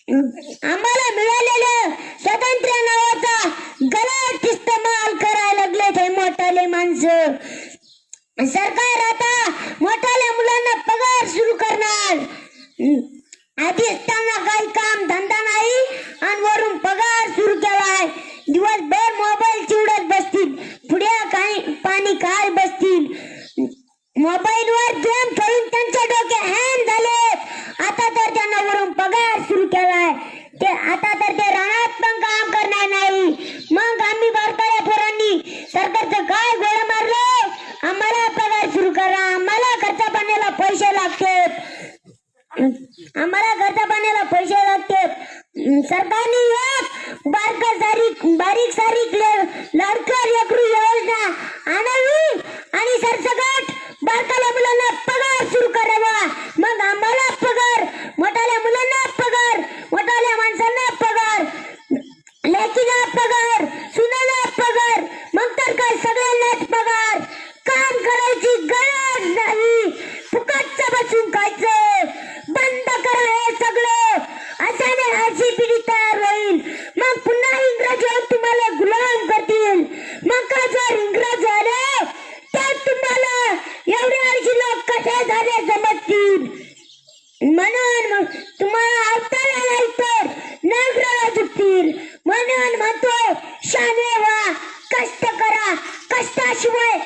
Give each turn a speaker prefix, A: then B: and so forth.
A: आम्हाला मिळालेलं स्वातंत्र्य नावाचा गलत इस्तेमाल करायला लागले ते मोठाले माणसं. सरकार आता मोठाल्या मुलांना पगार सुरू करणार. आधीच त्यांना काही काम धंदा नाही आणि वरून पगार सुरू केलाय. दिवसभर मोबाईल चिवडत बसतील, पुढे काही पाणी काय बसतील. मोबाईलवर गेम खेळून त्यांच्या डोके हँग झाले. आता तर त्यांना वरून पगार सुरू केलाय. ते आता तर ते रानात पण काम करणार नाही. मग आम्ही भारताच्या पोरांनी सरकारचं काय गोळा मारलं. आम्हाला पगार सुरू करा, आम्हाला खर्चा पाण्याला पैसे लागतात, आम्हाला खर्चा पाण्याला पैसे लागतात. सरकारने एक बारीक सारीक लाडक्या लेकरू योजना आणावी आणि सरसकट बारकाल्या मुलांना पगार सुरू करावा. मग आम्हाला पगार, मोठाल्या मुलांना पगार, मोठाल्या माणसांना पगार, लेकीला पगार, सुनाला पगार, मग तर काय सगळ्यांनाच पगार. काम करायची गरज नाही, फुकटचं बसून खायचं बंद करा हे सगळं. अशाने अशी पिढी तयार होईल. मग पुन्हा इंग्रज तुम्हाला गुलाम करतील. मग का जर इंग्रज झाले तर तुम्हाला एवढे अडीच लोक कसे झाले समजतील. म्हणून तुम्हाला अवताला नाही तर नागराला झुकतील. म्हणून म्हणतोय शाने व्हा, कष्ट करा, कष्टाशिवाय